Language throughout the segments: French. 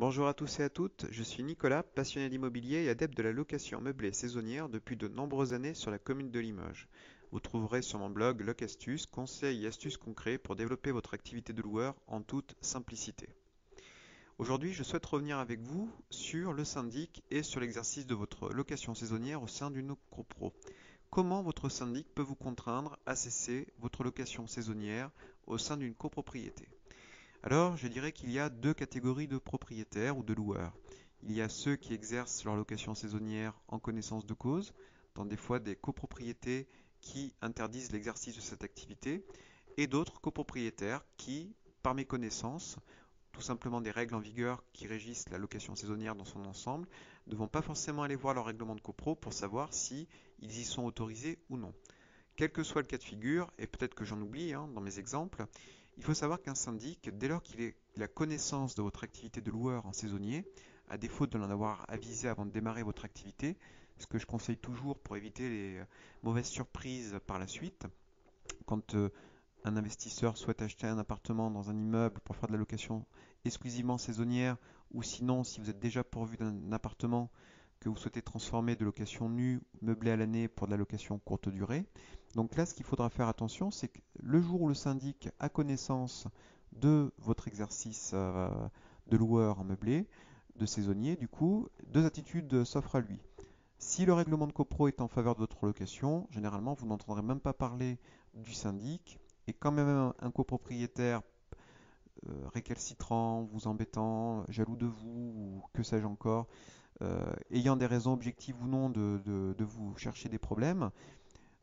Bonjour à tous et à toutes, je suis Nicolas, passionné d'immobilier et adepte de la location meublée saisonnière depuis de nombreuses années sur la commune de Limoges. Vous trouverez sur mon blog Locastuce conseils et astuces concrets pour développer votre activité de loueur en toute simplicité. Aujourd'hui, je souhaite revenir avec vous sur le syndic et sur l'exercice de votre location saisonnière au sein d'une copro. Comment votre syndic peut vous contraindre à cesser votre location saisonnière au sein d'une copropriété? Alors, je dirais qu'il y a deux catégories de propriétaires ou de loueurs. Il y a ceux qui exercent leur location saisonnière en connaissance de cause, dans des fois des copropriétés qui interdisent l'exercice de cette activité, et d'autres copropriétaires qui, par méconnaissance, tout simplement des règles en vigueur qui régissent la location saisonnière dans son ensemble, ne vont pas forcément aller voir leur règlement de copro pour savoir si ils y sont autorisés ou non. Quel que soit le cas de figure, et peut-être que j'en oublie dans mes exemples, il faut savoir qu'un syndic, dès lors qu'il a connaissance de votre activité de loueur en saisonnier, à défaut de l'en avoir avisé avant de démarrer votre activité, ce que je conseille toujours pour éviter les mauvaises surprises par la suite, quand un investisseur souhaite acheter un appartement dans un immeuble pour faire de la location exclusivement saisonnière, ou sinon si vous êtes déjà pourvu d'un appartement que vous souhaitez transformer de location nue, meublée à l'année pour de la location courte durée. Donc là, ce qu'il faudra faire attention, c'est que le jour où le syndic a connaissance de votre exercice de loueur en meublé, de saisonnier, du coup, deux attitudes s'offrent à lui. Si le règlement de copro est en faveur de votre location, généralement, vous n'entendrez même pas parler du syndic. Et quand même un copropriétaire récalcitrant, vous embêtant, jaloux de vous, ou que sais-je encore, ayant des raisons objectives ou non de vous chercher des problèmes,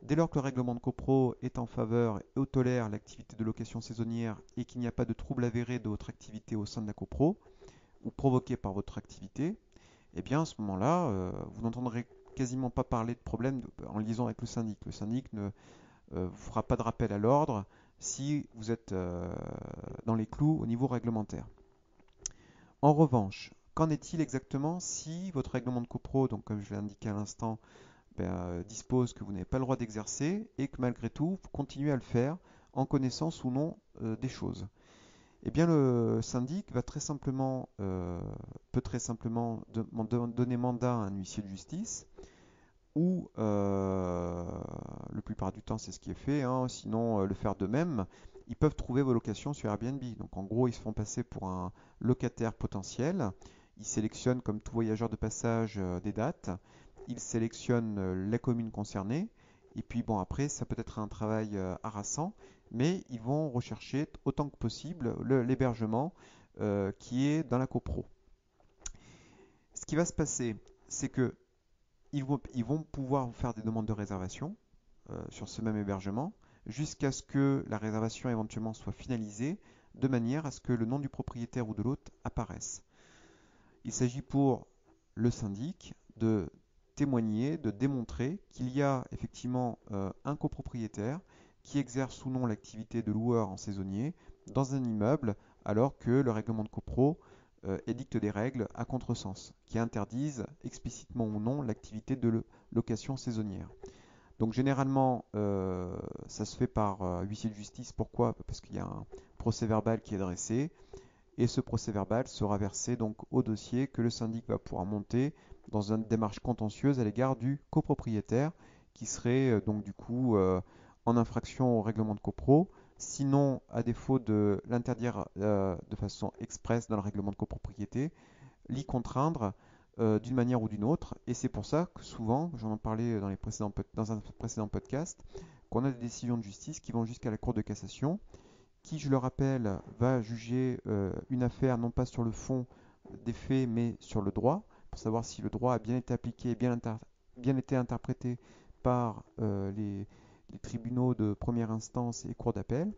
dès lors que le règlement de copro est en faveur et tolère l'activité de location saisonnière et qu'il n'y a pas de trouble avéré de votre activité au sein de la copro, ou provoqué par votre activité, eh bien à ce moment-là, vous n'entendrez quasiment pas parler de problème en liaison avec le syndic. Le syndic ne vous fera pas de rappel à l'ordre si vous êtes dans les clous au niveau réglementaire. En revanche, qu'en est-il exactement si votre règlement de copro, donc comme je l'ai indiqué à l'instant, dispose que vous n'avez pas le droit d'exercer et que malgré tout, vous continuez à le faire en connaissance ou non des choses? Eh bien, le syndic va très simplement, peut très simplement donner mandat à un huissier de justice, ou la plupart du temps c'est ce qui est fait, sinon le faire d'eux-mêmes. Ils peuvent trouver vos locations sur Airbnb. Donc en gros, ils se font passer pour un locataire potentiel. Ils sélectionnent, comme tout voyageur de passage, des dates. Ils sélectionnent les communes concernées. Et puis bon, après, ça peut être un travail harassant, mais ils vont rechercher autant que possible l'hébergement qui est dans la copro. Ce qui va se passer, c'est que ils vont pouvoir vous faire des demandes de réservation sur ce même hébergement jusqu'à ce que la réservation éventuellement soit finalisée de manière à ce que le nom du propriétaire ou de l'hôte apparaisse. Il s'agit pour le syndic de témoigner, de démontrer qu'il y a effectivement un copropriétaire qui exerce ou non l'activité de loueur en saisonnier dans un immeuble alors que le règlement de copro édicte des règles à contresens qui interdisent explicitement ou non l'activité de location saisonnière. Donc généralement, ça se fait par huissier de justice. Pourquoi? Parce qu'il y a un procès verbal qui est dressé et ce procès verbal sera versé donc au dossier que le syndic va pouvoir monter dans une démarche contentieuse à l'égard du copropriétaire qui serait donc du coup en infraction au règlement de copro. Sinon, à défaut de l'interdire de façon expresse dans le règlement de copropriété, l'y contraindre d'une manière ou d'une autre. Et c'est pour ça que souvent, j'en ai parlé dans un précédent podcast, qu'on a des décisions de justice qui vont jusqu'à la Cour de cassation, qui, je le rappelle, va juger une affaire non pas sur le fond des faits, mais sur le droit, pour savoir si le droit a bien été appliqué, bien été interprété par les tribunaux de première instance et cours d'appel,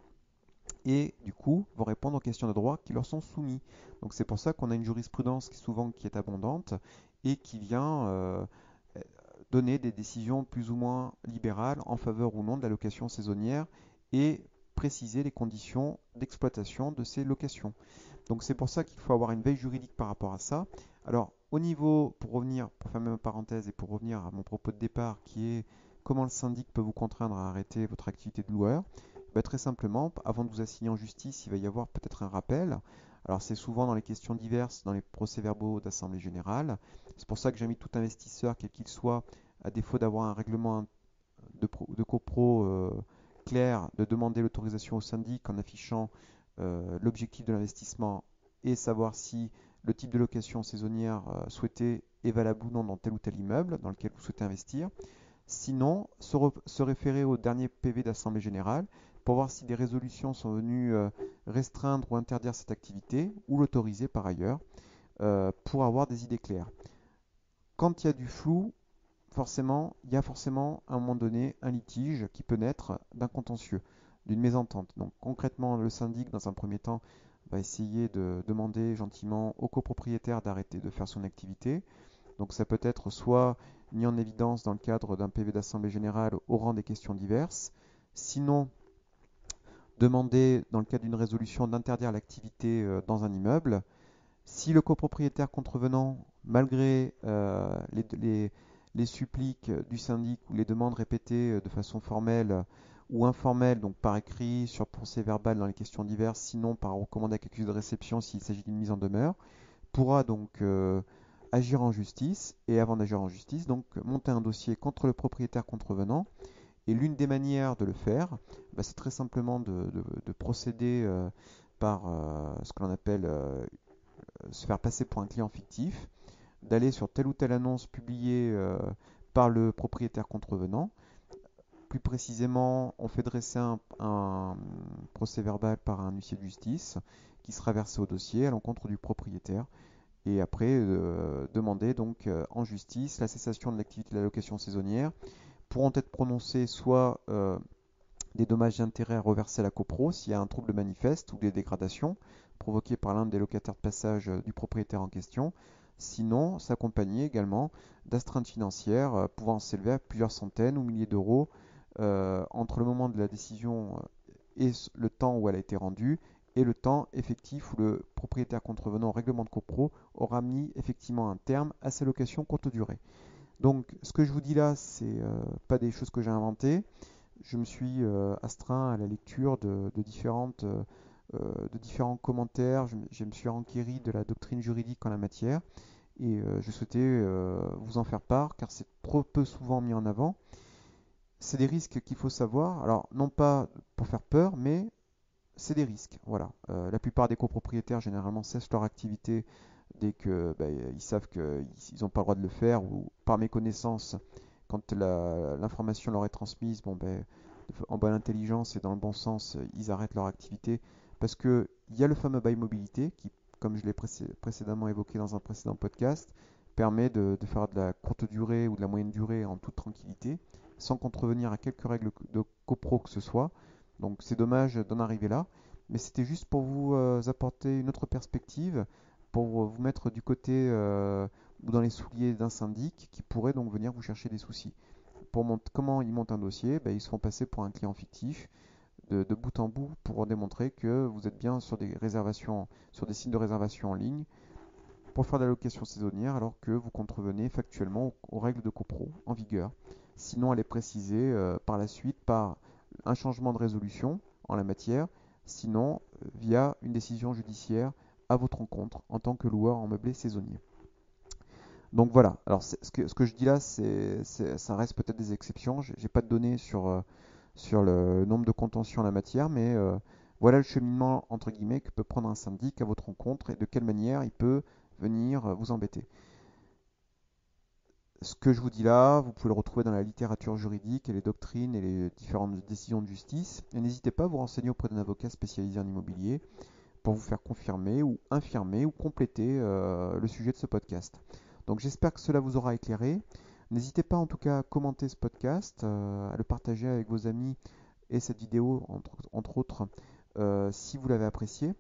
et du coup vont répondre aux questions de droit qui leur sont soumises. Donc c'est pour ça qu'on a une jurisprudence qui est abondante et qui vient donner des décisions plus ou moins libérales en faveur ou non de la location saisonnière et préciser les conditions d'exploitation de ces locations. Donc c'est pour ça qu'il faut avoir une veille juridique par rapport à ça. Alors au niveau, pour revenir, pour fermer ma parenthèse et pour revenir à mon propos de départ qui est comment le syndic peut vous contraindre à arrêter votre activité de loueur, très simplement, avant de vous assigner en justice, il va y avoir peut-être un rappel. Alors c'est souvent dans les questions diverses, dans les procès-verbaux d'assemblée générale. C'est pour ça que j'invite tout investisseur, quel qu'il soit, à défaut d'avoir un règlement de copro clair, de demander l'autorisation au syndic en affichant l'objectif de l'investissement et savoir si le type de location saisonnière souhaité est valable ou non dans tel ou tel immeuble dans lequel vous souhaitez investir. Sinon, se référer au dernier PV d'Assemblée générale pour voir si des résolutions sont venues restreindre ou interdire cette activité ou l'autoriser par ailleurs pour avoir des idées claires. Quand il y a du flou, forcément, il y a forcément à un moment donné un litige qui peut naître d'un contentieux, d'une mésentente. Donc concrètement, le syndic, dans un premier temps, va essayer de demander gentiment au copropriétaire d'arrêter de faire son activité. Donc ça peut être soit mis en évidence dans le cadre d'un PV d'Assemblée générale au rang des questions diverses, sinon demander dans le cadre d'une résolution d'interdire l'activité dans un immeuble. Si le copropriétaire contrevenant, malgré les suppliques du syndic ou les demandes répétées de façon formelle ou informelle, donc par écrit, sur procès verbal dans les questions diverses, sinon par recommandé avec accusé de réception s'il s'agit d'une mise en demeure, pourra donc agir en justice et avant d'agir en justice, donc monter un dossier contre le propriétaire contrevenant. Et l'une des manières de le faire, c'est très simplement de procéder par ce que l'on appelle se faire passer pour un client fictif, d'aller sur telle ou telle annonce publiée par le propriétaire contrevenant. Plus précisément, on fait dresser un procès verbal par un huissier de justice qui sera versé au dossier à l'encontre du propriétaire. Et après, demander donc en justice la cessation de l'activité de la location saisonnière. Pourront être prononcés soit des dommages et intérêts à reverser à la copro s'il y a un trouble manifeste ou des dégradations provoquées par l'un des locataires de passage du propriétaire en question. Sinon, s'accompagner également d'astreintes financières pouvant s'élever à plusieurs centaines ou milliers d'euros entre le moment de la décision et le temps où elle a été rendue et le temps effectif où le propriétaire contrevenant au règlement de copro aura mis effectivement un terme à sa location courte durée. Donc ce que je vous dis là, c'est pas des choses que j'ai inventées. Je me suis astreint à la lecture de différents commentaires. Je me suis enquéri de la doctrine juridique en la matière et je souhaitais vous en faire part car c'est trop peu souvent mis en avant. C'est des risques qu'il faut savoir. Alors non pas pour faire peur, mais c'est des risques. Voilà. La plupart des copropriétaires généralement cessent leur activité dès que ils savent qu'ils n'ont pas le droit de le faire ou par méconnaissance, quand l'information leur est transmise, en bonne intelligence et dans le bon sens, ils arrêtent leur activité parce qu'il y a le fameux bail mobilité qui, comme je l'ai précédemment évoqué dans un précédent podcast, permet de faire de la courte durée ou de la moyenne durée en toute tranquillité, sans contrevenir à quelques règles de copro que ce soit. Donc c'est dommage d'en arriver là, mais c'était juste pour vous apporter une autre perspective, pour vous mettre du côté ou dans les souliers d'un syndic qui pourrait donc venir vous chercher des soucis. Comment ils montent un dossier? Ils se font passer pour un client fictif de bout en bout pour démontrer que vous êtes bien sur des réservations, sur des sites de réservation en ligne pour faire de la location saisonnière alors que vous contrevenez factuellement aux règles de copro en vigueur. Sinon, elle est précisée par la suite par un changement de résolution en la matière, sinon via une décision judiciaire à votre encontre en tant que loueur en meublé saisonnier. Donc voilà, alors ce que je dis là, ça reste peut-être des exceptions. J'ai pas de données sur le nombre de contentieux en la matière, mais voilà le cheminement entre guillemets que peut prendre un syndic à votre rencontre et de quelle manière il peut venir vous embêter. Ce que je vous dis là, vous pouvez le retrouver dans la littérature juridique et les doctrines et les différentes décisions de justice. Et n'hésitez pas à vous renseigner auprès d'un avocat spécialisé en immobilier pour vous faire confirmer ou infirmer ou compléter le sujet de ce podcast. Donc j'espère que cela vous aura éclairé. N'hésitez pas en tout cas à commenter ce podcast, à le partager avec vos amis et cette vidéo entre autres si vous l'avez apprécié.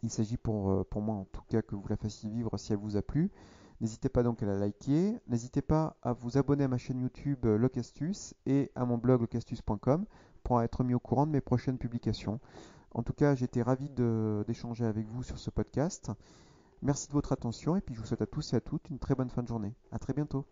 Il s'agit pour moi en tout cas que vous la fassiez vivre si elle vous a plu. N'hésitez pas donc à la liker. N'hésitez pas à vous abonner à ma chaîne YouTube Locastus et à mon blog locastus.com pour être mis au courant de mes prochaines publications. En tout cas, j'étais ravi d'échanger avec vous sur ce podcast. Merci de votre attention et puis je vous souhaite à tous et à toutes une très bonne fin de journée. À très bientôt.